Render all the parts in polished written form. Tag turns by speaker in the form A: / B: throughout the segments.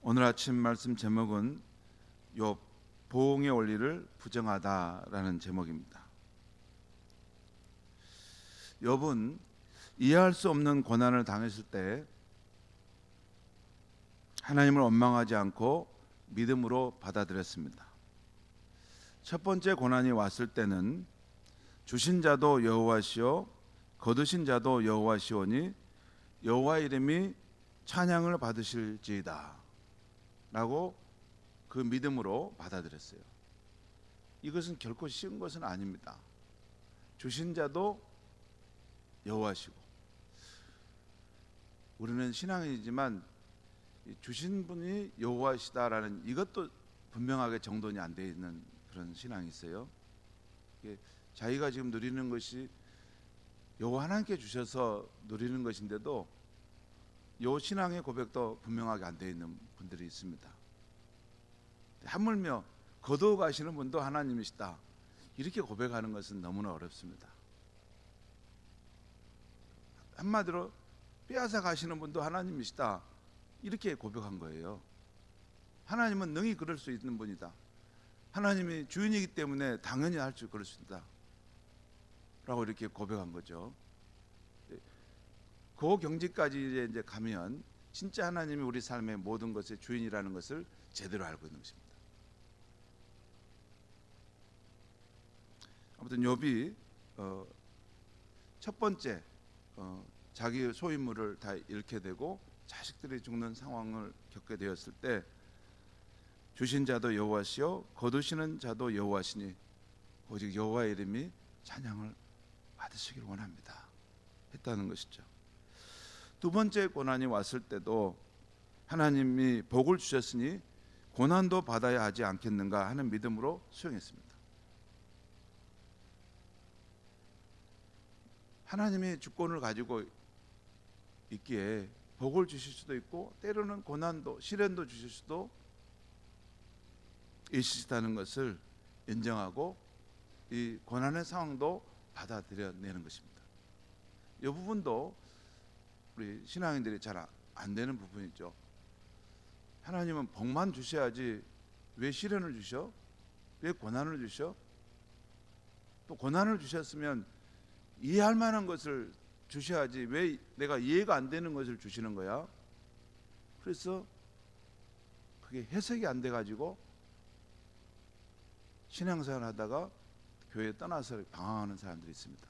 A: 오늘 아침 말씀 제목은 욥 보응의 원리를 부정하다라는 제목입니다. 욥은 이해할 수 없는 고난을 당했을 때 하나님을 원망하지 않고 믿음으로 받아들였습니다. 첫 번째 고난이 왔을 때는 주신 자도 여호와시요 거두신 자도 여호와시오니 여호와 이름이 찬양을 받으실지이다 라고 그 믿음으로 받아들였어요. 이것은 결코 쉬운 것은 아닙니다. 주신 자도 여호와시고, 우리는 신앙이지만 주신 분이 여호와시다라는 이것도 분명하게 정돈이 안 되어 있는 그런 신앙이 있어요. 자기가 지금 누리는 것이 여호와 하나님께 주셔서 누리는 것인데도 요 신앙의 고백도 분명하게 안 되어 있는 분들이 있습니다. 하물며 거두어 가시는 분도 하나님이시다 이렇게 고백하는 것은 너무나 어렵습니다. 한마디로 빼앗아 가시는 분도 하나님이시다 이렇게 고백한 거예요. 하나님은 능히 그럴 수 있는 분이다. 하나님이 주인이기 때문에 당연히 할 수 그럴 수 있다 라고 이렇게 고백한 거죠. 그 경지까지 이제 가면 진짜 하나님이 우리 삶의 모든 것의 주인이라는 것을 제대로 알고 있는 것입니다. 아무튼 욥이 첫 번째 자기 소유물을 다 잃게 되고 자식들이 죽는 상황을 겪게 되었을 때 주신 자도 여호와시요 거두시는 자도 여호와시니 오직 여호와의 이름이 찬양을 받으시길 원합니다 했다는 것이죠. 두 번째 고난이 왔을 때도 하나님이 복을 주셨으니 고난도 받아야 하지 않겠는가 하는 믿음으로 수용했습니다. 하나님이 주권을 가지고 있기에 복을 주실 수도 있고 때로는 고난도 시련도 주실 수도 있으시다는 것을 인정하고 이 고난의 상황도 받아들여내는 것입니다. 이 부분도 우리 신앙인들이 잘 안 되는 부분이죠. 하나님은 복만 주셔야지 왜 시련을 주셔? 왜 고난을 주셔? 또 고난을 주셨으면 이해할 만한 것을 주셔야지 왜 내가 이해가 안 되는 것을 주시는 거야? 그래서 그게 해석이 안 돼 가지고 신앙생활 하다가 교회 떠나서 방황하는 사람들이 있습니다.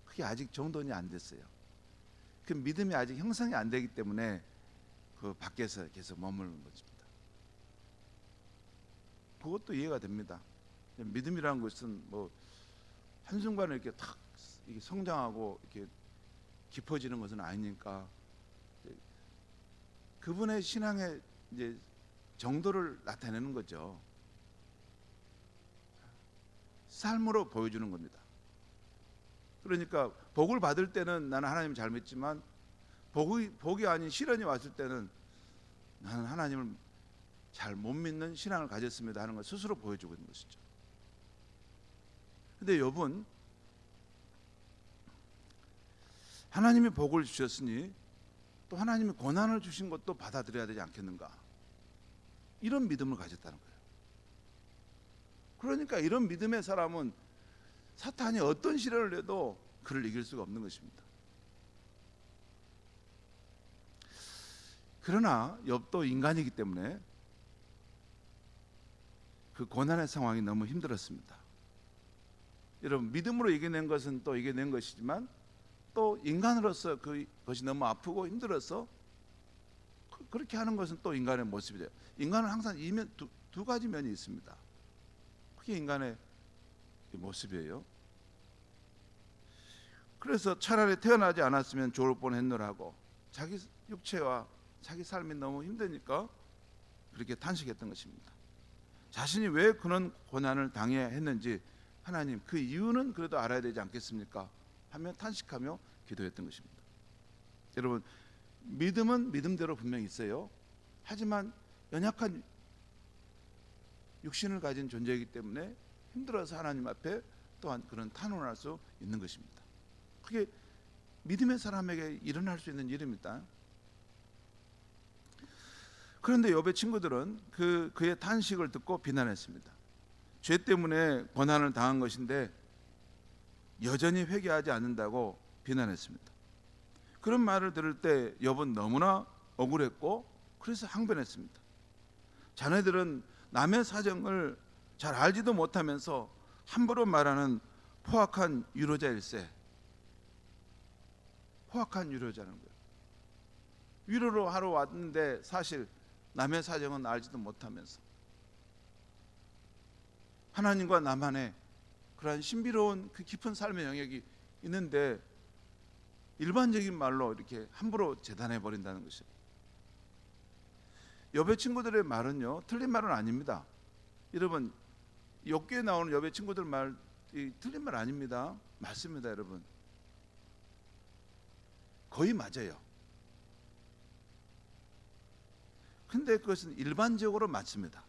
A: 그게 아직 정돈이 안 됐어요. 그 믿음이 아직 형성이 안 되기 때문에 그 밖에서 계속 머무르는 것입니다. 그것도 이해가 됩니다. 믿음이라는 것은 뭐 한순간에 이렇게 탁 이게 성장하고 이렇게 깊어지는 것은 아니니까 그분의 신앙의 이제 정도를 나타내는 거죠. 삶으로 보여주는 겁니다. 그러니까 복을 받을 때는 나는 하나님을 잘 믿지만 복이 아닌 시련이 왔을 때는 나는 하나님을 잘 못 믿는 신앙을 가졌습니다 하는 걸 스스로 보여주고 있는 것이죠. 근데 욥은 하나님이 복을 주셨으니 또 하나님이 고난을 주신 것도 받아들여야 되지 않겠는가, 이런 믿음을 가졌다는 거예요. 그러니까 이런 믿음의 사람은 사탄이 어떤 시련을 내도 그를 이길 수가 없는 것입니다. 그러나 욥도 인간이기 때문에 그 고난의 상황이 너무 힘들었습니다. 여러분, 믿음으로 이겨낸 것은 또 이겨낸 것이지만 또 인간으로서 그것이 너무 아프고 힘들어서 그렇게 하는 것은 또 인간의 모습이죠. 인간은 항상 두 가지 면이 있습니다. 그게 인간의 모습이에요. 그래서 차라리 태어나지 않았으면 좋을 뻔했노라고 자기 육체와 자기 삶이 너무 힘드니까 그렇게 탄식했던 것입니다. 자신이 왜 그런 고난을 당해야 했는지 하나님 그 이유는 그래도 알아야 되지 않겠습니까? 하며 탄식하며 기도했던 것입니다. 여러분, 믿음은 믿음대로 분명히 있어요. 하지만 연약한 육신을 가진 존재이기 때문에 힘들어서 하나님 앞에 또한 그런 탄원할 수 있는 것입니다. 그게 믿음의 사람에게 일어날 수 있는 일입니다. 그런데 욥의 친구들은 그의 탄식을 듣고 비난했습니다. 죄 때문에 고난을 당한 것인데 여전히 회개하지 않는다고 비난했습니다. 그런 말을 들을 때 욥은 너무나 억울했고 그래서 항변했습니다. 자네들은 남의 사정을 잘 알지도 못하면서 함부로 말하는 포악한 위로자일세. 포악한 위로자는 거예요. 위로로 하러 왔는데 사실 남의 사정은 알지도 못하면서 하나님과 나만의 그러한 신비로운 그 깊은 삶의 영역이 있는데 일반적인 말로 이렇게 함부로 재단해 버린다는 것이에요. 욥의 친구들의 말은요, 틀린 말은 아닙니다. 여러분, 욥기에 나오는 욥의 친구들 말이 틀린 말 아닙니다. 맞습니다, 여러분. 거의 맞아요. 근데 그것은 일반적으로 맞습니다.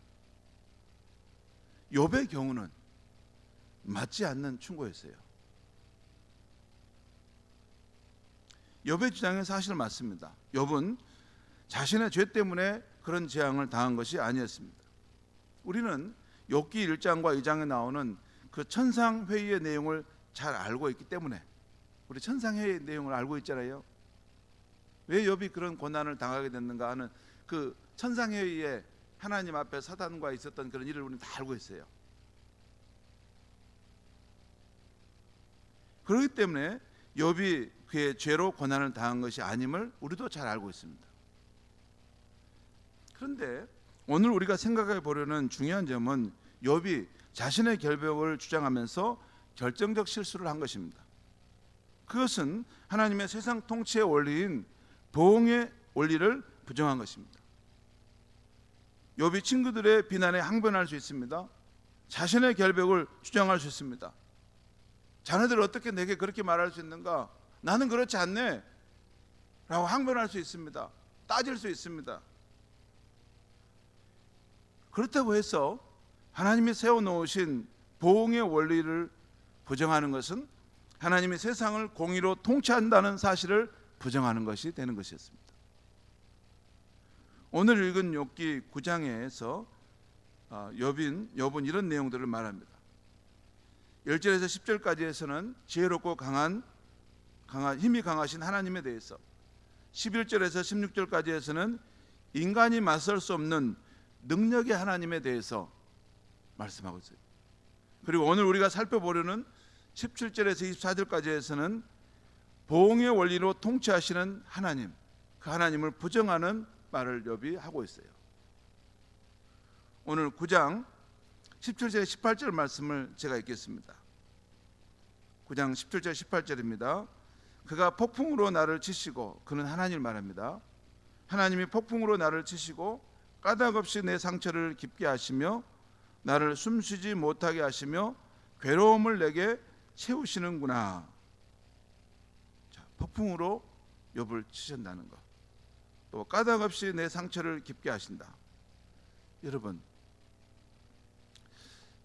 A: 욥의 경우는 맞지 않는 충고였어요. 욥의 주장은 사실 맞습니다. 욥은 자신의 죄 때문에 그런 재앙을 당한 것이 아니었습니다. 우리는 욥기 1장과 2장에 나오는 그 천상회의의 내용을 잘 알고 있기 때문에, 우리 천상회의의 내용을 알고 있잖아요. 왜 욥이 그런 고난을 당하게 됐는가 하는 그 천상회의에 하나님 앞에 사단과 있었던 그런 일을 우리는 다 알고 있어요. 그렇기 때문에 욥이 그의 죄로 고난을 당한 것이 아님을 우리도 잘 알고 있습니다. 그런데 오늘 우리가 생각해 보려는 중요한 점은 욥이 자신의 결백을 주장하면서 결정적 실수를 한 것입니다. 그것은 하나님의 세상 통치의 원리인 보응의 원리를 부정한 것입니다. 욥이 친구들의 비난에 항변할 수 있습니다. 자신의 결백을 주장할 수 있습니다. 자네들 어떻게 내게 그렇게 말할 수 있는가? 나는 그렇지 않네 라고 항변할 수 있습니다. 따질 수 있습니다. 그렇다고 해서 하나님이 세워놓으신 보응의 원리를 부정하는 것은 하나님이 세상을 공의로 통치한다는 사실을 부정하는 것이 되는 것이었습니다. 오늘 읽은 욥기 9장에서 욥은 이런 내용들을 말합니다. 1절에서 10절까지에서는 지혜롭고 힘이 강하신 하나님에 대해서, 11절에서 16절까지에서는 인간이 맞설 수 없는 능력의 하나님에 대해서 말씀하고 있어요. 그리고 오늘 우리가 살펴보려는 17절에서 24절까지에서는 보응의 원리로 통치하시는 하나님, 그 하나님을 부정하는 말을 욥이 하고 있어요. 오늘 9장 17절 18절 말씀을 제가 읽겠습니다. 9장 17절 18절입니다. 그가 폭풍으로 나를 치시고, 그는 하나님을 말합니다. 하나님이 폭풍으로 나를 치시고 까닭없이 내 상처를 깊게 하시며 나를 숨쉬지 못하게 하시며 괴로움을 내게 채우시는구나. 자, 폭풍으로 욥을 치신다는 것, 또 까닭없이 내 상처를 깊게 하신다. 여러분,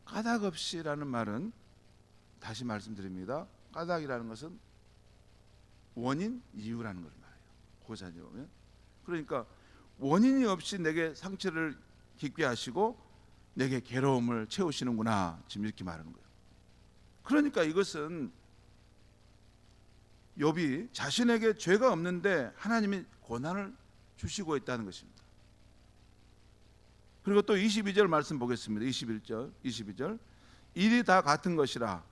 A: 까닭없이라는 말은 다시 말씀드립니다. 까닭이라는 것은 원인, 이유라는 걸 말해요. 고사에 보면, 그러니까 원인이 없이 내게 상처를 깊게 하시고 내게 괴로움을 채우시는구나, 지금 이렇게 말하는 거예요. 그러니까 이것은 욥이 자신에게 죄가 없는데 하나님이 고난을 주시고 있다는 것입니다. 그리고 또 22절 말씀 보겠습니다. 22절 일이 다 같은 것이라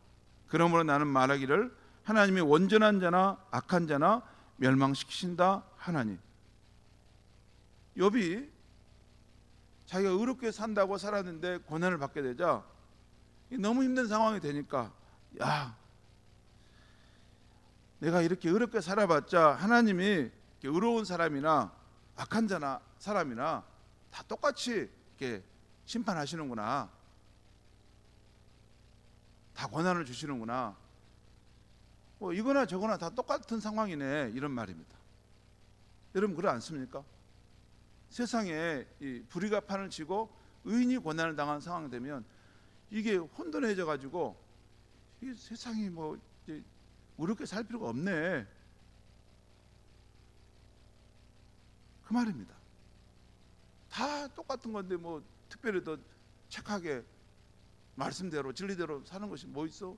A: 그러므로 나는 말하기를 하나님이 온전한 자나 악한 자나 멸망시키신다 하나니. 욥이 자기가 의롭게 산다고 살았는데 고난을 받게 되자 너무 힘든 상황이 되니까, 야, 내가 이렇게 의롭게 살아봤자 하나님이 의로운 사람이나 악한 자나 사람이나 다 똑같이 이렇게 심판하시는구나, 다 고난을 주시는구나, 이거나 저거나 다 똑같은 상황이네, 이런 말입니다. 여러분 그렇지 않습니까? 세상에 이 불의가 판을 치고 의인이 고난을 당한 상황이 되면 이게 혼돈해져 가지고 이 세상이 뭐 이제 의롭게 살 필요가 없네, 그 말입니다. 다 똑같은 건데 뭐 특별히 더 착하게 말씀대로 진리대로 사는 것이 뭐 있어?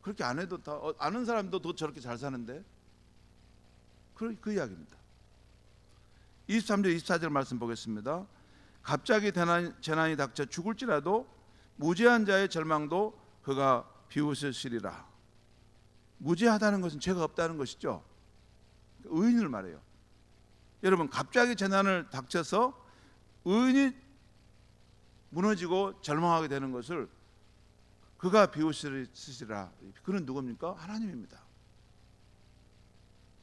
A: 그렇게 안 해도 다 아는 사람도 더 저렇게 잘 사는데, 그 이야기입니다. 23절 24절 말씀 보겠습니다. 갑자기 재난이 닥쳐 죽을지라도 무죄한 자의 절망도 그가 비웃으시리라. 무죄하다는 것은 죄가 없다는 것이죠. 의인을 말해요. 여러분, 갑자기 재난을 닥쳐서 의인이 무너지고 절망하게 되는 것을 그가 비웃으시리라. 그는 누굽니까? 하나님입니다.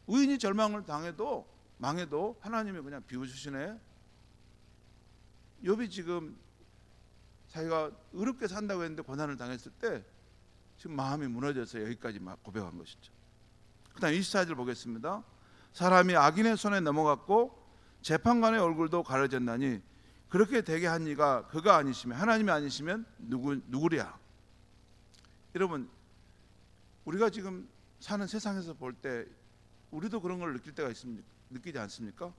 A: 의인이 절망을 당해도 망해도 하나님이 그냥 비웃으시네. 욥이 지금 자기가 의롭게 산다고 했는데 고난을 당했을 때 지금 마음이 무너져서 여기까지 막 고백한 것이죠. 그 다음 24절 보겠습니다. 사람이 악인의 손에 넘어갔고 재판관의 얼굴도 가려졌나니 그렇게 되게 한 이가 그가 아니시면, 하나님이 아니시면 누구랴. 여러분, 우리가 지금 사는 세상에서 볼 때 우리도 그런 걸 느낄 때가 있습니까? 느끼지 않습니까?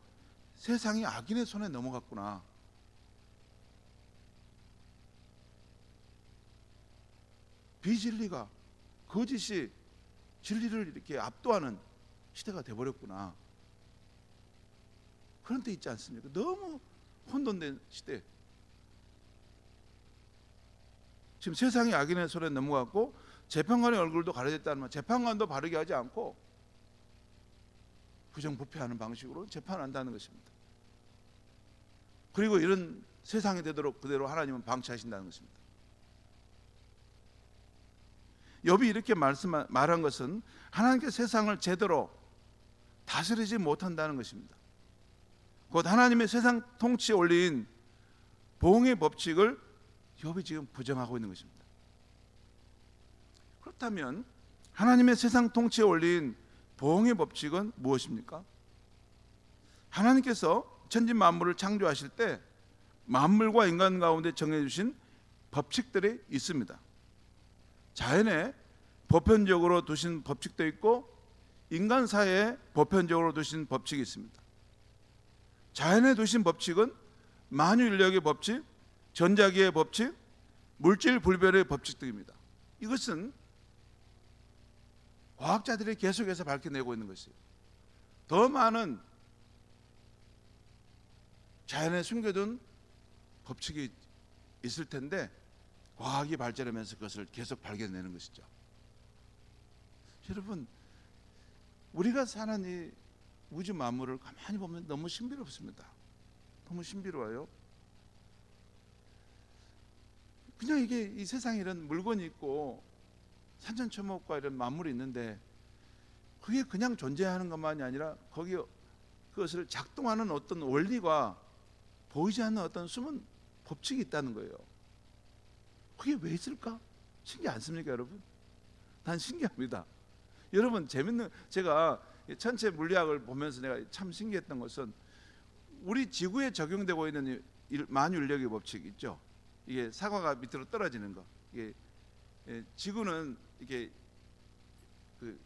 A: 세상이 악인의 손에 넘어갔구나. 비진리가, 거짓이 진리를 이렇게 압도하는 시대가 돼버렸구나. 그런 때 있지 않습니까? 너무 혼돈된 시대. 지금 세상이 악인의 손에 넘어갔고 재판관의 얼굴도 가려졌다는 말, 재판관도 바르게 하지 않고 부정부패하는 방식으로 재판한다는 것입니다. 그리고 이런 세상이 되도록 그대로 하나님은 방치하신다는 것입니다. 욥이 이렇게 말한 것은 하나님께 세상을 제대로 다스리지 못한다는 것입니다. 곧 하나님의 세상 통치에 올린 보응의 법칙을 욥이 지금 부정하고 있는 것입니다. 그렇다면 하나님의 세상 통치에 올린 보응의 법칙은 무엇입니까? 하나님께서 천지 만물을 창조하실 때 만물과 인간 가운데 정해주신 법칙들이 있습니다. 자연에 보편적으로 두신 법칙도 있고 인간 사회에 보편적으로 두신 법칙이 있습니다. 자연에 두신 법칙은 만유인력의 법칙, 전자기의 법칙, 물질 불변의 법칙 등입니다. 이것은 과학자들이 계속해서 밝혀내고 있는 것이에요. 더 많은 자연에 숨겨둔 법칙이 있을 텐데 과학이 발전하면서 그것을 계속 발견내는 것이죠. 여러분, 우리가 사는 이 우주 만물을 가만히 보면 너무 신비롭습니다. 너무 신비로워요. 그냥 이게 이 세상에 이런 물건이 있고 산천초목과 이런 만물이 있는데 그게 그냥 존재하는 것만이 아니라 거기 그것을 작동하는 어떤 원리가 보이지 않는 어떤 숨은 법칙이 있다는 거예요. 그게 왜 있을까? 신기하지 않습니까, 여러분? 난 신기합니다. 여러분, 제가 천체 물리학을 보면서 내가 참 신기했던 것은 우리 지구에 적용되고 있는 만유인력의 법칙 있죠. 이게 사과가 밑으로 떨어지는 거. 이게 지구는 이게 그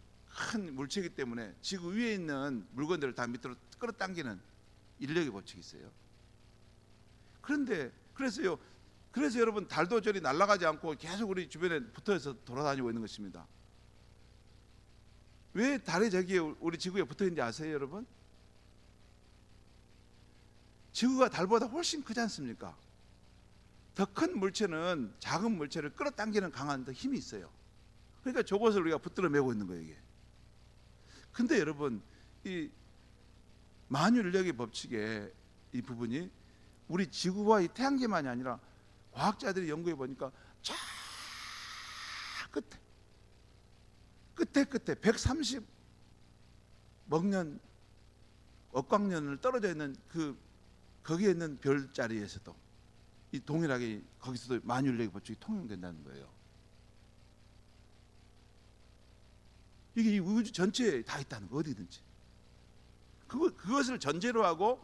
A: 큰 물체이기 때문에 지구 위에 있는 물건들을 다 밑으로 끌어당기는 인력의 법칙이 있어요. 그래서 여러분, 달도 저리 날아가지 않고 계속 우리 주변에 붙어서 돌아다니고 있는 것입니다. 왜 달이 저기에 우리 지구에 붙어 있는지 아세요, 여러분? 지구가 달보다 훨씬 크지 않습니까? 더 큰 물체는 작은 물체를 끌어당기는 강한 더 힘이 있어요. 그러니까 저것을 우리가 붙들어 매고 있는 거예요, 이게. 근데 여러분, 이 만유인력의 법칙의 이 부분이 우리 지구와 이 태양계만이 아니라 과학자들이 연구해 보니까 저 끝에 130억 년 억광년을 떨어져 있는 거기에 있는 별자리에서도 이 동일하게 거기서도 만유인력의 법칙이 통용된다는 거예요. 이게 이 우주 전체에 다 있다는 거, 어디든지. 그것을 전제로 하고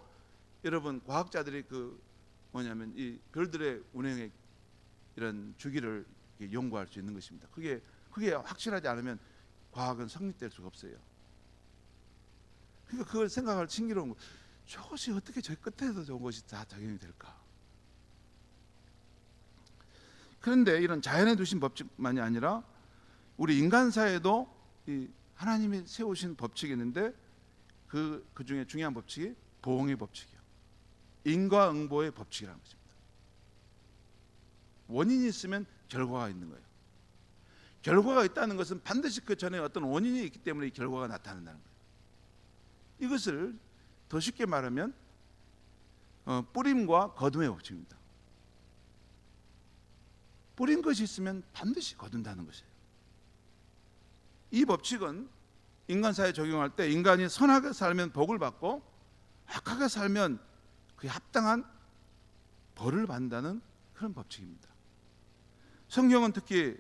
A: 여러분, 과학자들이 뭐냐면 이 별들의 운행의 이런 주기를 연구할 수 있는 것입니다. 그게 확실하지 않으면 과학은 성립될 수가 없어요. 그러니까 그걸 생각할 신기로운 거, 저것이 어떻게 저 끝에서 저것이 다 작용이 될까? 그런데 이런 자연에 두신 법칙만이 아니라 우리 인간 사회에도 이 하나님이 세우신 법칙이 있는데 그 중에 중요한 법칙이 보응의 법칙이에요. 인과응보의 법칙이라는 것입니다. 원인이 있으면 결과가 있는 거예요. 결과가 있다는 것은 반드시 그 전에 어떤 원인이 있기 때문에 이 결과가 나타난다는 거예요. 이것을 더 쉽게 말하면 뿌림과 거둠의 법칙입니다. 뿌린 것이 있으면 반드시 거둔다는 것이에요. 이 법칙은 인간 사회에 적용할 때 인간이 선하게 살면 복을 받고 악하게 살면 그에 합당한 벌을 받는다는 그런 법칙입니다. 성경은 특히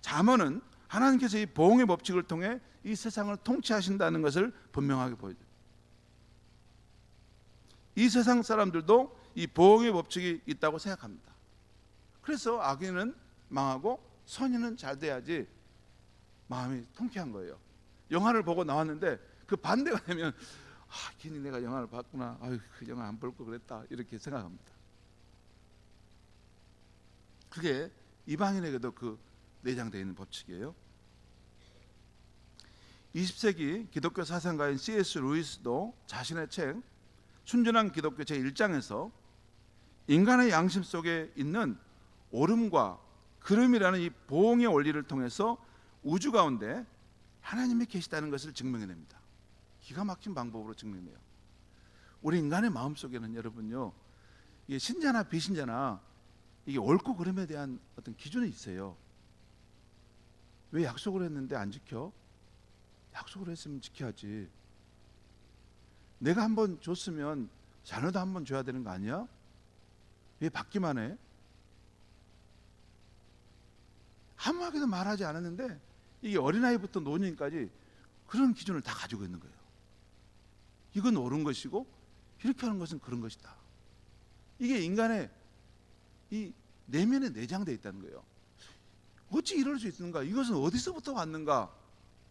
A: 잠언은 하나님께서 이 보응의 법칙을 통해 이 세상을 통치하신다는 것을 분명하게 보여줘요. 이 세상 사람들도 이 보응의 법칙이 있다고 생각합니다. 그래서 악인은 망하고 선인은 잘 돼야지 마음이 통쾌한 거예요. 영화를 보고 나왔는데 그 반대가 되면 괜히 내가 영화를 봤구나, 그 영화 안 볼 걸 그랬다, 이렇게 생각합니다. 그게 이방인에게도 그 내장되어 있는 법칙이에요. 20세기 기독교 사상가인 C.S. 루이스도 자신의 책 순전한 기독교 제1장에서 인간의 양심 속에 있는 오름과 그름이라는 이 보응의 원리를 통해서 우주 가운데 하나님이 계시다는 것을 증명해냅니다. 기가 막힌 방법으로 증명해요. 우리 인간의 마음 속에는 여러분요, 이게 신자나 비신자나 이게 옳고 그름에 대한 어떤 기준이 있어요. 왜 약속을 했는데 안 지켜? 약속을 했으면 지켜야지. 내가 한번 줬으면 자녀도 한번 줘야 되는 거 아니야? 왜 받기만 해? 아무하게도 말하지 않았는데 이게 어린아이부터 노년까지 그런 기준을 다 가지고 있는 거예요. 이건 옳은 것이고 이렇게 하는 것은 그런 것이다. 이게 인간의 이 내면에 내장되어 있다는 거예요. 어찌 이럴 수 있는가? 이것은 어디서부터 왔는가?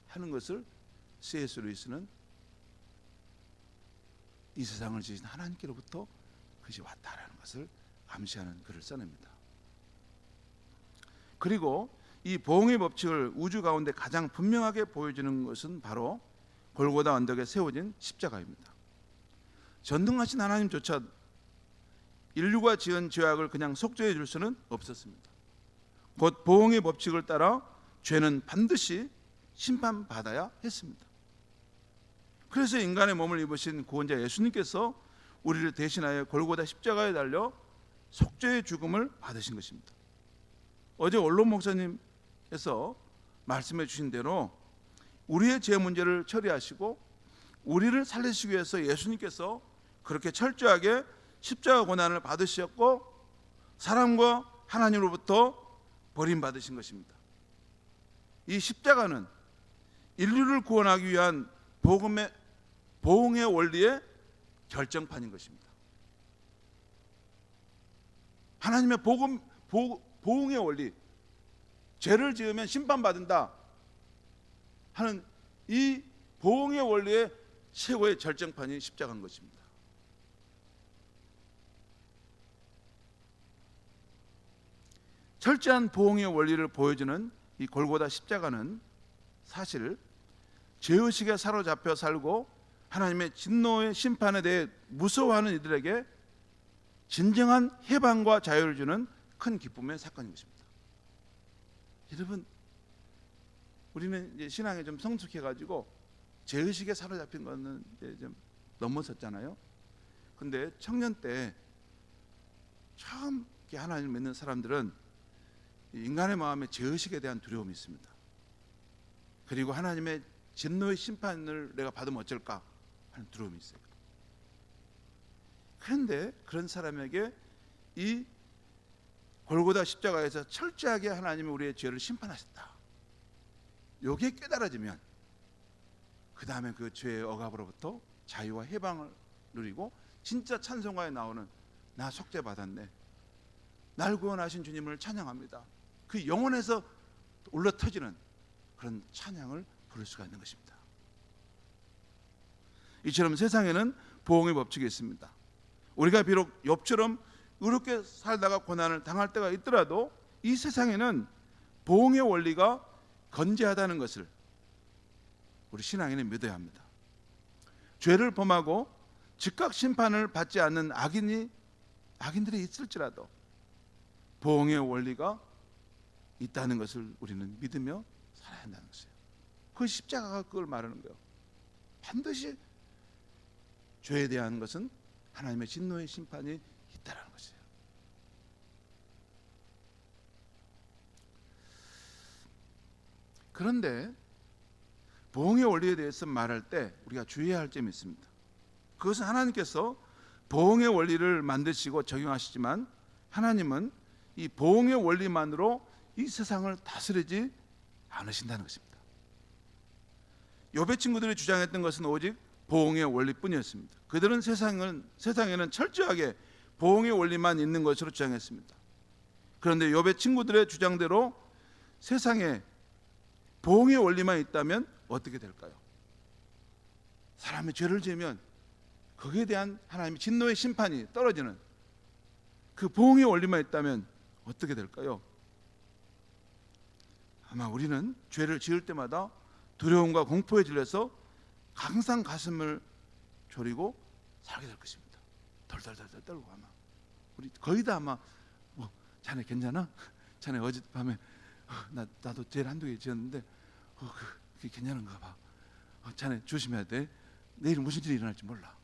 A: 하는 것을 C.S. 루이스는 이 세상을 지으신 하나님께로부터 그것이 왔다라는 것을 암시하는 글을 써냅니다. 그리고 이 보응의 법칙을 우주 가운데 가장 분명하게 보여주는 것은 바로 골고다 언덕에 세워진 십자가입니다. 전능하신 하나님조차 인류가 지은 죄악을 그냥 속죄해 줄 수는 없었습니다. 곧 보응의 법칙을 따라 죄는 반드시 심판받아야 했습니다. 그래서 인간의 몸을 입으신 구원자 예수님께서 우리를 대신하여 골고다 십자가에 달려 속죄의 죽음을 받으신 것입니다. 어제 원론 목사님께서 말씀해 주신 대로 우리의 죄 문제를 처리하시고 우리를 살리시기 위해서 예수님께서 그렇게 철저하게 십자가 고난을 받으셨고 사람과 하나님으로부터 버림받으신 것입니다. 이 십자가는 인류를 구원하기 위한 보응의 원리의 결정판인 것입니다. 하나님의 보응의 원리, 죄를 지으면 심판받는다 하는 이 보응의 원리의 최고의 결정판이 십자가인 것입니다. 철저한 보응의 원리를 보여주는 이 골고다 십자가는 사실 죄의식에 사로잡혀 살고 하나님의 진노의 심판에 대해 무서워하는 이들에게 진정한 해방과 자유를 주는 큰 기쁨의 사건인 것입니다. 여러분, 우리는 이제 신앙에 좀 성숙해가지고 죄의식에 사로잡힌 거는 이제 좀 넘어섰잖아요. 근데 청년 때 처음 하나님을 믿는 사람들은 인간의 마음에 죄의식에 대한 두려움이 있습니다. 그리고 하나님의 진노의 심판을 내가 받으면 어쩔까 하는 두려움이 있어요. 그런데 그런 사람에게 이 골고다 십자가에서 철저하게 하나님이 우리의 죄를 심판하셨다, 이게 깨달아지면 그 다음에 그 죄의 억압으로부터 자유와 해방을 누리고 진짜 찬송가에 나오는 나 속죄받았네, 날 구원하신 주님을 찬양합니다, 그 영혼에서 울러터지는 그런 찬양을 부를 수가 있는 것입니다. 이처럼 세상에는 보응의 법칙이 있습니다. 우리가 비록 욥처럼 의롭게 살다가 고난을 당할 때가 있더라도 이 세상에는 보응의 원리가 건재하다는 것을 우리 신앙인은 믿어야 합니다. 죄를 범하고 즉각 심판을 받지 않는 악인들이 있을지라도 보응의 원리가 있다는 것을 우리는 믿으며 살아야 한다는 것이에요. 그 십자가가 그걸 말하는 거예요. 반드시 죄에 대한 것은 하나님의 진노의 심판이 있다는 것이에요. 그런데 보응의 원리에 대해서 말할 때 우리가 주의해야 할 점이 있습니다. 그것은 하나님께서 보응의 원리를 만드시고 적용하시지만 하나님은 이 보응의 원리만으로 이 세상을 다스리지 않으신다는 것입니다. 욥의 친구들이 주장했던 것은 오직 보응의 원리뿐이었습니다. 그들은 세상에는 철저하게 보응의 원리만 있는 것으로 주장했습니다. 그런데 욥의 친구들의 주장대로 세상에 보응의 원리만 있다면 어떻게 될까요? 사람이 죄를 지으면 거기에 대한 하나님의 진노의 심판이 떨어지는 그 보응의 원리만 있다면 어떻게 될까요? 아마 우리는 죄를 지을 때마다 두려움과 공포에 질려서 항상 가슴을 졸이고 살게 될 것입니다. 덜덜덜 떨고 아마 우리 거의 다 아마 자네 괜찮아? 자네 어젯밤에 나도 죄를 한두 개 지었는데 그게 괜찮은가 봐. 자네 조심해야 돼. 내일 무슨 일이 일어날지 몰라.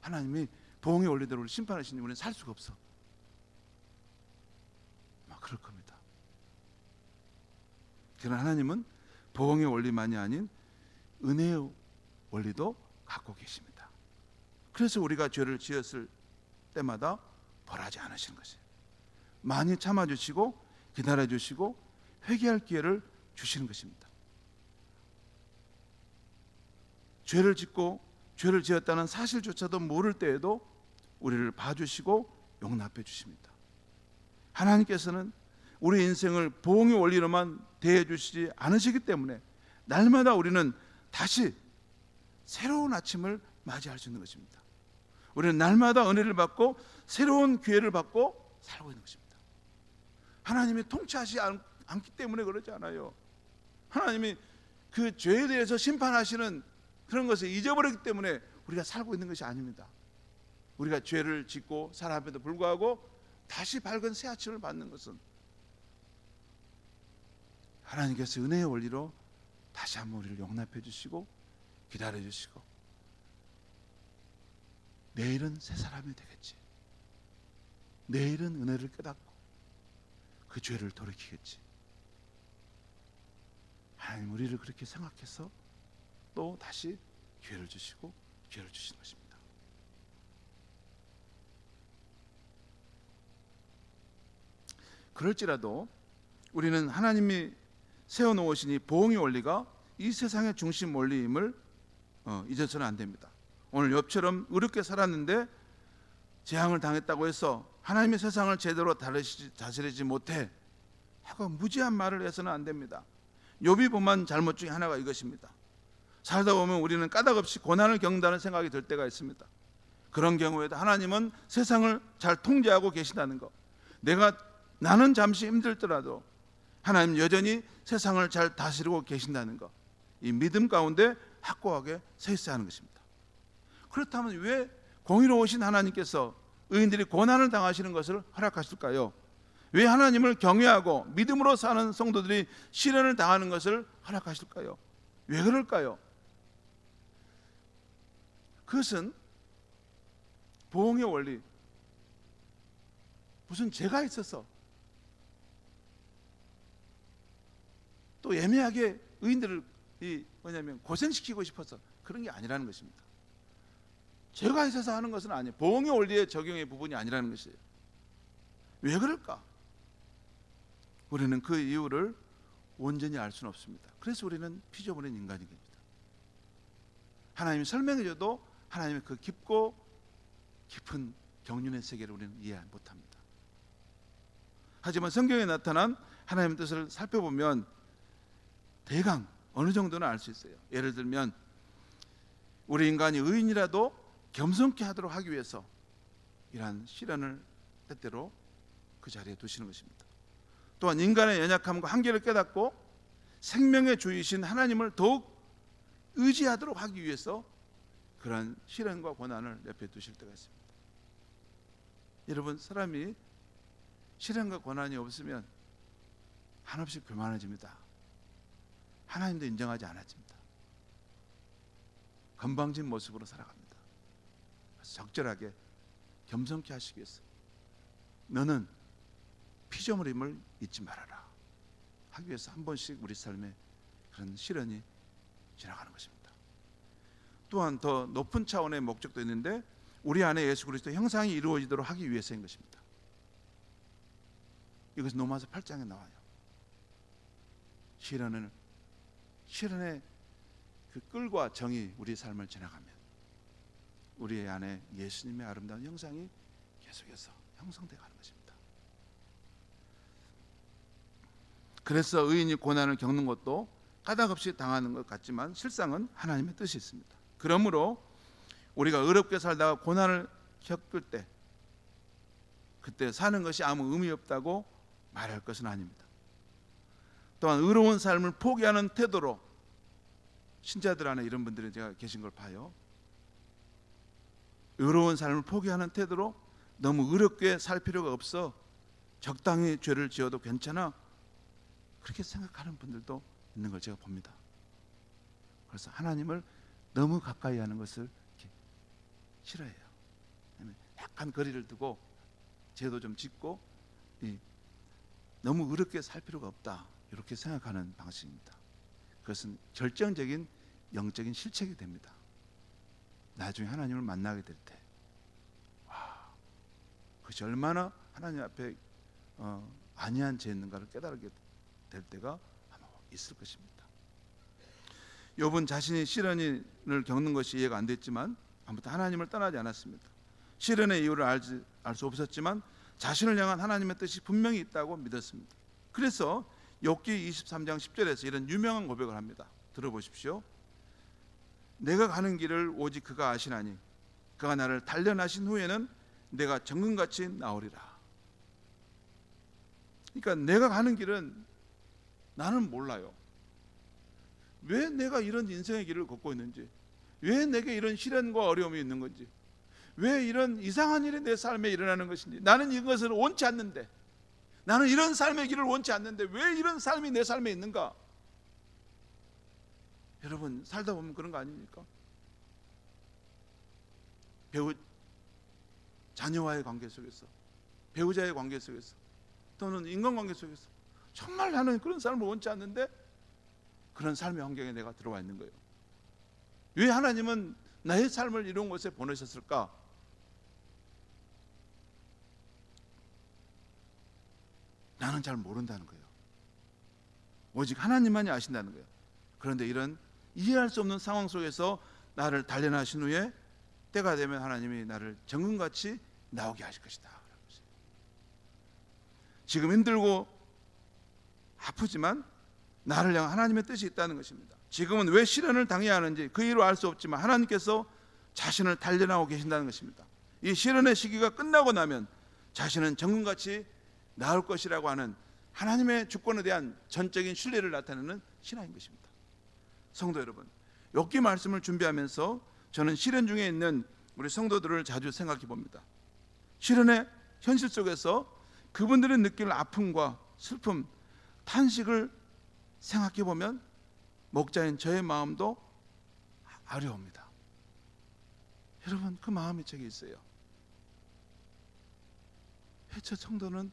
A: 하나님이 보응의 원리대로 우리 심판하시니 우리는 살 수가 없어. 막 그럴 겁니다. 그러나 하나님은 보응의 원리만이 아닌 은혜의 원리도 갖고 계십니다. 그래서 우리가 죄를 지었을 때마다 벌하지 않으시는 것이에요. 많이 참아주시고 기다려주시고 회개할 기회를 주시는 것입니다. 죄를 짓고 죄를 지었다는 사실조차도 모를 때에도 우리를 봐주시고 용납해 주십니다. 하나님께서는 우리 인생을 보응의 원리로만 대해 주시지 않으시기 때문에 날마다 우리는 다시 새로운 아침을 맞이할 수 있는 것입니다. 우리는 날마다 은혜를 받고 새로운 기회를 받고 살고 있는 것입니다. 하나님이 통치하지 않기 때문에 그러지 않아요. 하나님이 그 죄에 대해서 심판하시는 그런 것을 잊어버렸기 때문에 우리가 살고 있는 것이 아닙니다. 우리가 죄를 짓고 살아함에도 불구하고 다시 밝은 새 아침을 받는 것은 하나님께서 은혜의 원리로 다시 한번 우리를 용납해 주시고 기다려 주시고 내일은 새 사람이 되겠지. 내일은 은혜를 깨닫고 그 죄를 돌이키겠지. 하나님 우리를 그렇게 생각해서 또 다시 기회를 주시고 기회를 주시는 것입니다. 그럴지라도 우리는 하나님이 세워놓으신 이 보응의 원리가 이 세상의 중심 원리임을 잊어서는 안 됩니다. 오늘 욥처럼 의롭게 살았는데 재앙을 당했다고 해서 하나님의 세상을 제대로 다스리지 못해 하고 무지한 말을 해서는 안 됩니다. 욥이 범한 잘못 중에 하나가 이것입니다. 살다 보면 우리는 까닭없이 고난을 겪는다는 생각이 들 때가 있습니다. 그런 경우에도 하나님은 세상을 잘 통제하고 계신다는 것, 나는 잠시 힘들더라도 하나님 여전히 세상을 잘 다스리고 계신다는 것, 이 믿음 가운데 확고하게 서 있어야 하는 것입니다. 그렇다면 왜 공의로우신 하나님께서 의인들이 고난을 당하시는 것을 허락하실까요? 왜 하나님을 경외하고 믿음으로 사는 성도들이 시련을 당하는 것을 허락하실까요? 왜 그럴까요? 그것은 보응의 원리, 무슨 죄가 있어서 또 애매하게 의인들을 고생시키고 싶어서 그런 게 아니라는 것입니다. 죄가 있어서 하는 것은 아니에요. 보응의 원리의 적용의 부분이 아니라는 것이에요. 왜 그럴까? 우리는 그 이유를 온전히 알 수는 없습니다. 그래서 우리는 피조물인 인간이 됩니다. 하나님이 설명해줘도 하나님의 그 깊고 깊은 경륜의 세계를 우리는 이해 못합니다. 하지만 성경에 나타난 하나님의 뜻을 살펴보면 대강 어느 정도는 알 수 있어요. 예를 들면 우리 인간이 의인이라도 겸손케 하도록 하기 위해서 이러한 시련을 때때로 그 자리에 두시는 것입니다. 또한 인간의 연약함과 한계를 깨닫고 생명의 주이신 하나님을 더욱 의지하도록 하기 위해서 그러한 시련과 고난을 옆에 두실 때가 있습니다. 여러분, 사람이 시련과 고난이 없으면 한없이 교만해집니다. 하나님도 인정하지 않아집니다. 건방진 모습으로 살아갑니다. 그래서 적절하게 겸손케 하시기 위해서 너는 피조물임을 잊지 말아라 하기 위해서 한 번씩 우리 삶에 그런 시련이 지나가는 것입니다. 또한 더 높은 차원의 목적도 있는데 우리 안에 예수 그리스도 형상이 이루어지도록 하기 위해서인 것입니다. 이것은 로마서 8장에 나와요. 시련의 그 꿀과 정이 우리 삶을 지나가면 우리 안에 예수님의 아름다운 형상이 계속해서 형성되어 가는 것입니다. 그래서 의인이 고난을 겪는 것도 까닭없이 당하는 것 같지만 실상은 하나님의 뜻이 있습니다. 그러므로 우리가 의롭게 살다가 고난을 겪을 때 그때 사는 것이 아무 의미 없다고 말할 것은 아닙니다. 또한 의로운 삶을 포기하는 태도로 신자들 안에 이런 분들이 제가 계신 걸 봐요. 의로운 삶을 포기하는 태도로 너무 의롭게 살 필요가 없어 적당히 죄를 지어도 괜찮아 그렇게 생각하는 분들도 있는 걸 제가 봅니다. 그래서 하나님을 너무 가까이 하는 것을 싫어해요. 약간 거리를 두고 죄도 좀 짓고 너무 의롭게 살 필요가 없다 이렇게 생각하는 방식입니다. 그것은 결정적인 영적인 실책이 됩니다. 나중에 하나님을 만나게 될 때, 그것이 얼마나 하나님 앞에 안이한 죄였는가를 깨달게 될 때가 아마 있을 것입니다. 욥은 자신이 시련을 겪는 것이 이해가 안 됐지만 아무튼 하나님을 떠나지 않았습니다. 시련의 이유를 알 수 없었지만 자신을 향한 하나님의 뜻이 분명히 있다고 믿었습니다. 그래서 욥기 23장 10절에서 이런 유명한 고백을 합니다. 들어보십시오. 내가 가는 길을 오직 그가 아시나니 그가 나를 단련하신 후에는 내가 정금같이 나오리라. 그러니까 내가 가는 길은 나는 몰라요. 왜 내가 이런 인생의 길을 걷고 있는지, 왜 내게 이런 시련과 어려움이 있는 건지, 왜 이런 이상한 일이 내 삶에 일어나는 것인지, 나는 이것을 원치 않는데, 나는 이런 삶의 길을 원치 않는데 왜 이런 삶이 내 삶에 있는가? 여러분, 살다 보면 그런 거 아닙니까? 자녀와의 관계 속에서, 배우자의 관계 속에서, 또는 인간관계 속에서 정말 나는 그런 삶을 원치 않는데 그런 삶의 환경에 내가 들어와 있는 거예요. 왜 하나님은 나의 삶을 이런 곳에 보내셨을까? 나는 잘 모른다는 거예요. 오직 하나님만이 아신다는 거예요. 그런데 이런 이해할 수 없는 상황 속에서 나를 단련하신 후에 때가 되면 하나님이 나를 정금같이 나오게 하실 것이다. 지금 힘들고 아프지만 나를 향한 하나님의 뜻이 있다는 것입니다. 지금은 왜 시련을 당해야 하는지 그 이유를 알 수 없지만 하나님께서 자신을 단련하고 계신다는 것입니다. 이 시련의 시기가 끝나고 나면 자신은 정금같이 나올 것이라고 하는 하나님의 주권에 대한 전적인 신뢰를 나타내는 신앙인 것입니다. 성도 여러분, 욥기 말씀을 준비하면서 저는 시련 중에 있는 우리 성도들을 자주 생각해 봅니다. 시련의 현실 속에서 그분들이 느낄 아픔과 슬픔, 탄식을 생각해 보면 목자인 저의 마음도 아려옵니다. 여러분, 그 마음이 제게 있어요. 왜 저 성도는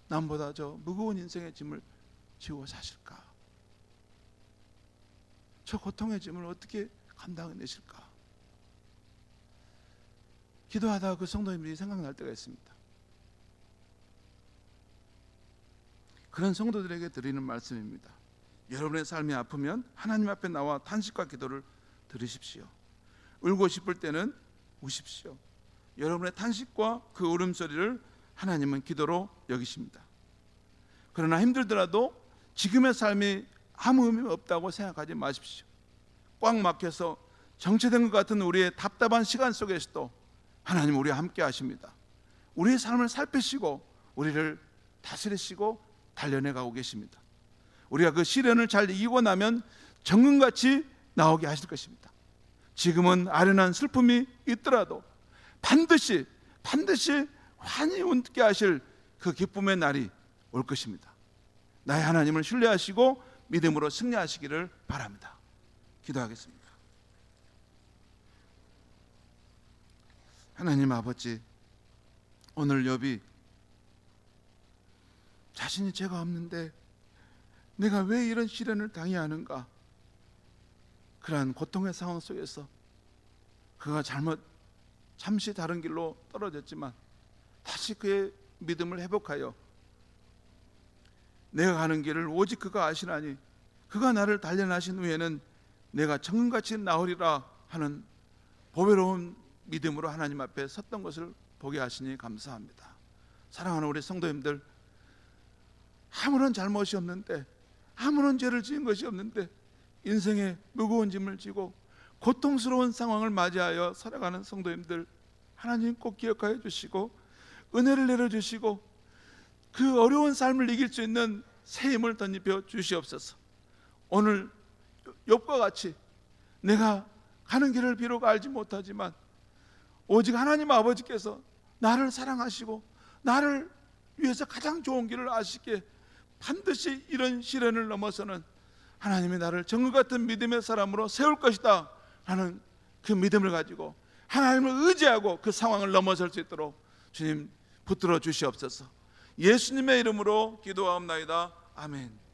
A: 남보다 저 무거운 인생의 짐을 지고 사실까? 저 고통의 짐을 어떻게 감당해내실까? 기도하다가 그 성도님들이 생각날 때가 있습니다. 그런 성도들에게 드리는 말씀입니다. 여러분의 삶이 아프면 하나님 앞에 나와 탄식과 기도를 들으십시오. 울고 싶을 때는 우십시오. 여러분의 탄식과 그 울음소리를 하나님은 기도로 여기십니다. 그러나 힘들더라도 지금의 삶이 아무 의미 없다고 생각하지 마십시오. 꽉 막혀서 정체된 것 같은 우리의 답답한 시간 속에서도 하나님 우리와 함께 하십니다. 우리의 삶을 살피시고 우리를 다스리시고 단련해 가고 계십니다. 우리가 그 시련을 잘 이기고 나면 정금같이 나오게 하실 것입니다. 지금은 아련한 슬픔이 있더라도 반드시 환히 웃게 하실 그 기쁨의 날이 올 것입니다. 나의 하나님을 신뢰하시고 믿음으로 승리하시기를 바랍니다. 기도하겠습니다. 하나님 아버지, 오늘 욥이 자신이 죄가 없는데 내가 왜 이런 시련을 당해야 하는가, 그러한 고통의 상황 속에서 그가 잠시 다른 길로 떨어졌지만 다시 그의 믿음을 회복하여 내가 가는 길을 오직 그가 아시나니 그가 나를 단련하신 후에는 내가 정금같이 나으리라 하는 보배로운 믿음으로 하나님 앞에 섰던 것을 보게 하시니 감사합니다. 사랑하는 우리 성도님들, 아무런 잘못이 없는데, 아무런 죄를 지은 것이 없는데 인생에 무거운 짐을 지고 고통스러운 상황을 맞이하여 살아가는 성도님들, 하나님 꼭 기억하여 주시고 은혜를 내려주시고 그 어려운 삶을 이길 수 있는 새 힘을 덧입혀 주시옵소서. 오늘 욥과 같이 내가 가는 길을 비록 알지 못하지만 오직 하나님 아버지께서 나를 사랑하시고 나를 위해서 가장 좋은 길을 아시기에 반드시 이런 시련을 넘어서는 하나님이 나를 정글 같은 믿음의 사람으로 세울 것이다 라는 그 믿음을 가지고 하나님을 의지하고 그 상황을 넘어설 수 있도록 주님 붙들어 주시옵소서. 예수님의 이름으로 기도하옵나이다. 아멘.